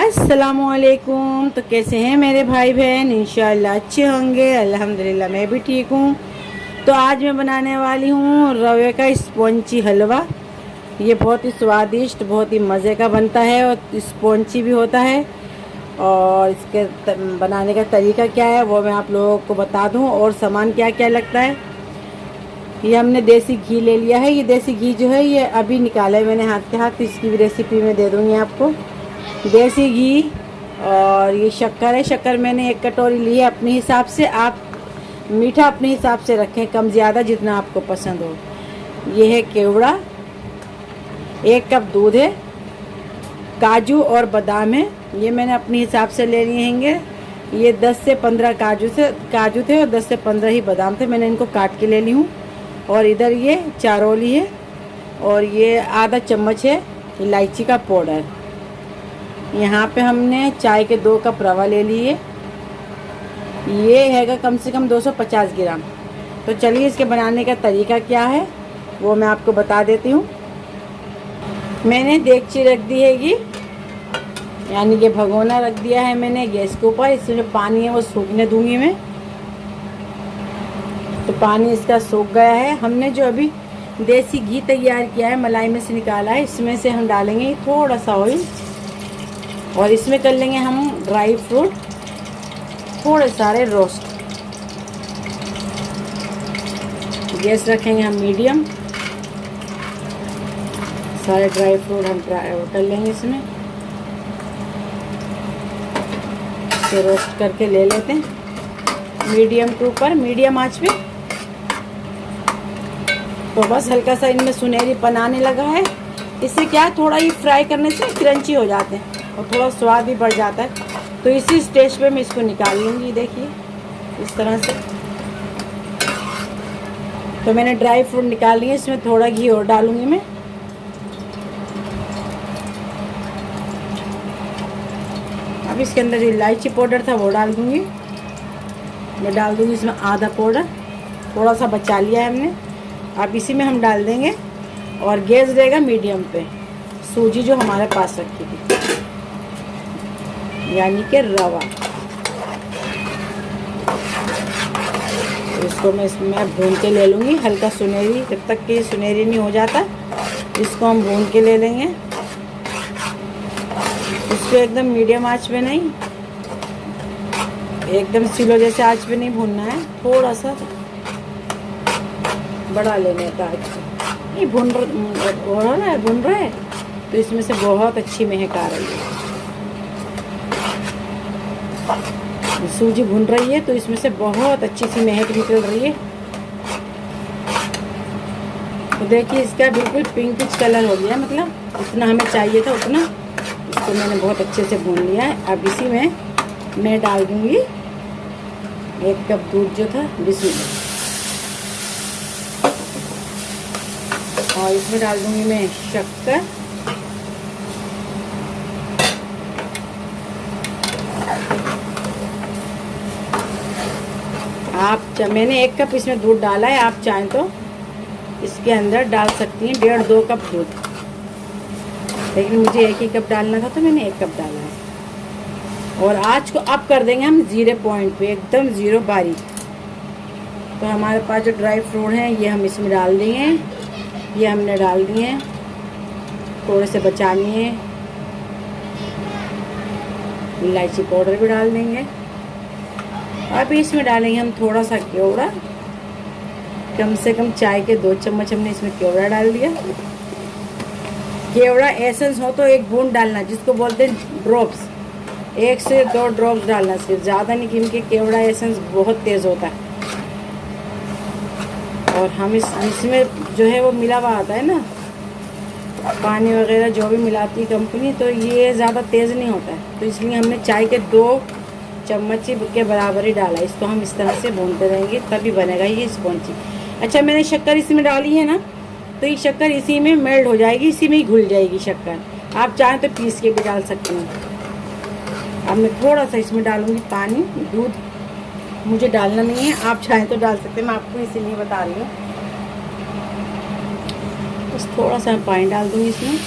अस्सलामुअलैकुम। तो कैसे हैं मेरे भाई बहन? इंशाअल्लाह अच्छे होंगे। अल्हम्दुलिल्लाह मैं भी ठीक हूँ। तो आज मैं बनाने वाली हूँ रवे का स्पॉन्जी हलवा। ये बहुत ही स्वादिष्ट, बहुत ही मज़े का बनता है और स्पॉन्जी भी होता है। और इसके बनाने का तरीका क्या है वो मैं आप लोगों को बता दूँ, और सामान क्या क्या लगता है। ये हमने देसी घी ले लिया है। ये देसी घी जो है ये अभी निकाला है मैंने हाथ के हाथ, तो इसकी भी रेसिपी मैं दे दूँगी आपको। देसी घी और ये शक्कर है। शक्कर मैंने 1 कटोरी ली है अपने हिसाब से। आप मीठा अपने हिसाब से रखें, कम ज़्यादा जितना आपको पसंद हो। ये है केवड़ा। 1 कप दूध है। काजू और बादाम है, ये मैंने अपने हिसाब से ले लिए हैंगे। ये 10 से 15 काजू थे और 10 से 15 ही बादाम थे। मैंने इनको काट के ले ली हूँ। और इधर ये चारोली है और ये आधा चम्मच है इलायची का पाउडर। यहाँ पे हमने चाय के 2 कप रवा ले लिए। ये हैगा कम से कम 250 ग्राम। तो चलिए इसके बनाने का तरीका क्या है वो मैं आपको बता देती हूँ। मैंने देगची रख दी हैगी, यानी कि भगोना रख दिया है मैंने गैस के ऊपर। इसमें जो पानी है वो सूखने दूंगी मैं। तो पानी इसका सूख गया है। हमने जो अभी देसी घी तैयार किया है, मलाई में से निकाला है, इसमें से हम डालेंगे थोड़ा सा ऑयल। और इसमें कर लेंगे हम ड्राई फ्रूट थोड़े सारे रोस्ट। गैस रखेंगे हम मीडियम। सारे ड्राई फ्रूट हम कर लेंगे इसमें से रोस्ट करके ले लेते हैं मीडियम टू पर, मीडियम आंच पे। तो बस हल्का सा इनमें सुनहरीपन आने लगा है। इससे क्या है, थोड़ा ही फ्राई करने से क्रंची हो जाते हैं और थोड़ा स्वाद भी बढ़ जाता है। तो इसी स्टेज पे मैं इसको निकाल लूँगी। देखिए इस तरह से। तो मैंने ड्राई फ्रूट निकाल लिए। इसमें थोड़ा घी और डालूँगी मैं। अब इसके अंदर जो इलायची पाउडर था वो डाल दूँगी। मैं डाल दूँगी इसमें आधा पाउडर, थोड़ा सा बचा लिया है हमने। अब इसी में हम डाल देंगे और गैस रहेगा मीडियम पे। सूजी जो हमारे पास रखी थी, यानी कि रवा, तो इसको मैं इसमें भून के ले लूँगी हल्का सुनहरी। जब तक कि सुनहरी नहीं हो जाता इसको हम भून के ले लेंगे। इसको एकदम मीडियम आंच पे नहीं, एकदम स्लो जैसे आंच पे नहीं भूनना है। थोड़ा सा बढ़ा लेने का आंच। नहीं भून रहा है तो इसमें से बहुत अच्छी महक आ रही है। सूजी भून रही है तो इसमें से बहुत अच्छी सी महक निकल रही है। तो देखिए इसका बिल्कुल पिंकिश कलर हो गया, मतलब इतना हमें चाहिए था उतना। इसको मैंने बहुत अच्छे से भून लिया है। अब इसी में मैं डाल दूँगी 1 कप दूध जो था, बिस्मिल्लाह। और इसमें डाल दूँगी मैं शक्कर। मैंने 1 कप इसमें दूध डाला है। आप चाहें तो इसके अंदर डाल सकती हैं 1.5-2 कप दूध, लेकिन मुझे 1 ही कप डालना था तो मैंने 1 कप डाला है। और आज को अप कर देंगे हम 0 पॉइंट पे, एकदम 0 बारीक। तो हमारे पास जो ड्राई फ्रूट हैं ये हम इसमें डाल देंगे। ये हमने डाल दिए हैं, थोड़े से बचा लिए। इलायची पाउडर भी डाल देंगे। अब इसमें डालेंगे हम थोड़ा सा केवड़ा। कम से कम चाय के 2 चम्मच हमने इसमें केवड़ा डाल दिया। केवड़ा एसेंस हो तो 1 बूंद डालना, जिसको बोलते हैं ड्रॉप्स। 1 से 2 ड्रॉप्स डालना, सिर्फ ज़्यादा नहीं, क्योंकि केवड़ा एसेंस बहुत तेज़ होता है। और हम इसमें जो है वो मिला हुआ आता है ना, पानी वगैरह जो भी मिलाती है कंपनी, तो ये ज़्यादा तेज़ नहीं होता है। तो इसलिए हमने चाय के 2 चम्मच के बराबर ही डाला। इसको हम इस तरह से भूनते रहेंगे तभी बनेगा ये स्पॉन्जी। अच्छा, मैंने शक्कर इसमें डाली है ना, तो ये शक्कर इसी में मेल्ट हो जाएगी, इसी में ही घुल जाएगी शक्कर। आप चाहें तो पीस के भी डाल सकते हैं। अब मैं थोड़ा सा इसमें डालूँगी पानी। दूध मुझे डालना नहीं है, आप चाहें तो डाल सकते हैं, मैं आपको इसीलिए बता रही हूँ। बस थोड़ा सा पानी डाल दूँगी इसमें।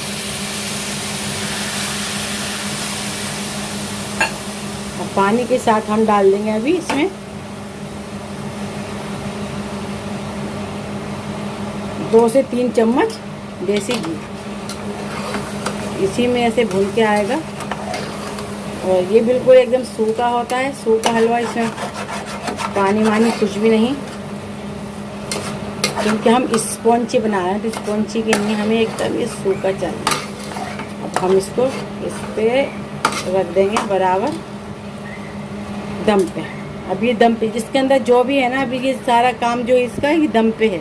अब पानी के साथ हम डाल देंगे अभी इसमें 2 से 3 चम्मच देसी घी। इसी में ऐसे भून के आएगा और ये बिल्कुल एकदम सूखा होता है, सूखा हलवा। इसमें पानी वानी कुछ भी नहीं, क्योंकि हम स्पॉन्जी बना रहे हैं तो स्पॉन्जी के लिए हमें एकदम ये सूखा चाहिए। अब हम इसको इस पे रख देंगे बराबर दम पे। अब ये दम पे, जिसके अंदर जो भी है ना, अभी ये सारा काम जो इसका ये दम पे है।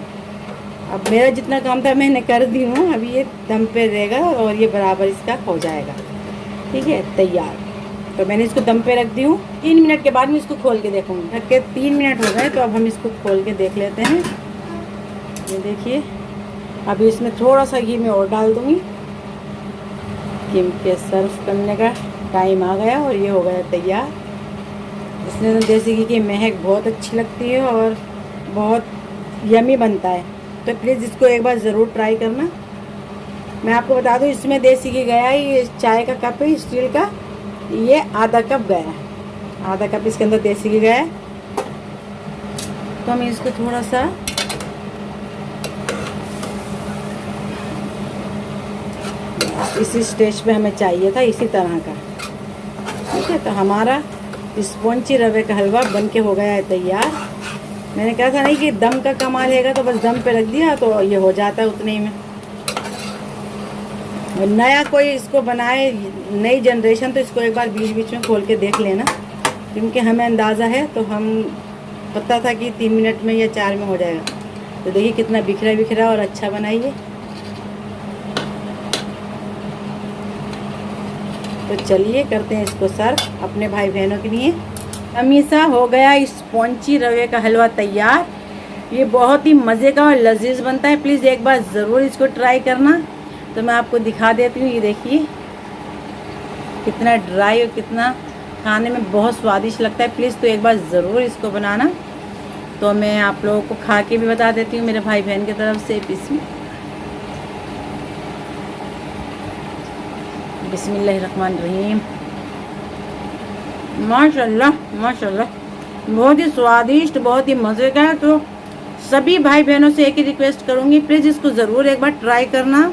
अब मेरा जितना काम था मैंने कर दी हूँ, अभी ये दम पे रहेगा और ये बराबर इसका हो जाएगा। ठीक है, तैयार। तो मैंने इसको दम पे रख दी हूँ। 3 मिनट के बाद मैं इसको खोल के देखूँगी। रख के 3 मिनट हो गए, तो अब हम इसको खोल के देख लेते हैं। ये देखिए, अभी इसमें थोड़ा सा घी मैं और डाल दूँगी क्योंकि सर्व करने का टाइम आ गया और ये हो गया तैयार। इसमें देसी घी की महक बहुत अच्छी लगती है और बहुत यमी बनता है। तो प्लीज़ इसको एक बार ज़रूर ट्राई करना। मैं आपको बता दूं, इसमें देसी घी गया है, ये चाय का कप है स्टील का, ये आधा कप गया है, आधा कप इसके अंदर देसी घी गया है। तो हम इसको थोड़ा सा इसी स्टेज पे हमें चाहिए था, इसी तरह का। ठीक है, तो हमारा स्पॉन्जी रवे का हलवा बन के हो गया है तैयार। मैंने कहा था नहीं कि दम का कमाल हैगा, तो बस दम पे रख दिया तो ये हो जाता है उतने ही में। और नया कोई इसको बनाए, नई जनरेशन, तो इसको एक बार बीच बीच में खोल के देख लेना, क्योंकि हमें अंदाज़ा है, तो हम पता था कि 3 मिनट में या 4 में हो जाएगा। तो देखिए कितना बिखरा बिखरा और अच्छा बनाइए। तो चलिए करते हैं इसको सर्व अपने भाई बहनों के लिए। हमेशा हो गया स्पॉन्जी रवे का हलवा तैयार। ये बहुत ही मज़े का और लजीज बनता है। प्लीज़ एक बार ज़रूर इसको ट्राई करना। तो मैं आपको दिखा देती हूँ, ये देखिए कितना ड्राई और कितना खाने में बहुत स्वादिष्ट लगता है। प्लीज़ तो एक बार ज़रूर इसको बनाना। तो मैं आप लोगों को खा के भी बता देती हूँ मेरे भाई बहन की तरफ से। बिस्मिल्लाहिर्रहमानिर्रहीम। माशाल्लाह माशाल्लाह, बहुत ही स्वादिष्ट, बहुत ही मज़े का है। तो सभी भाई बहनों से एक ही रिक्वेस्ट करूँगी, प्लीज़ इसको ज़रूर एक बार ट्राई करना।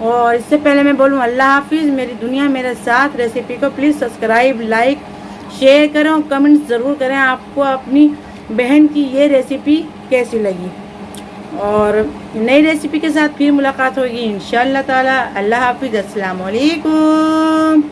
और इससे पहले मैं बोलूँ अल्लाह हाफिज़। मेरी दुनिया मेरे साथ रेसिपी को प्लीज़ सब्सक्राइब, लाइक, शेयर करें और कमेंट ज़रूर करें आपको अपनी बहन की ये रेसिपी कैसी लगी। और नई रेसिपी के साथ फिर मुलाकात होगी इंशाअल्लाह ताला। अल्लाह हाफिज़, अस्सलाम वालेकुम।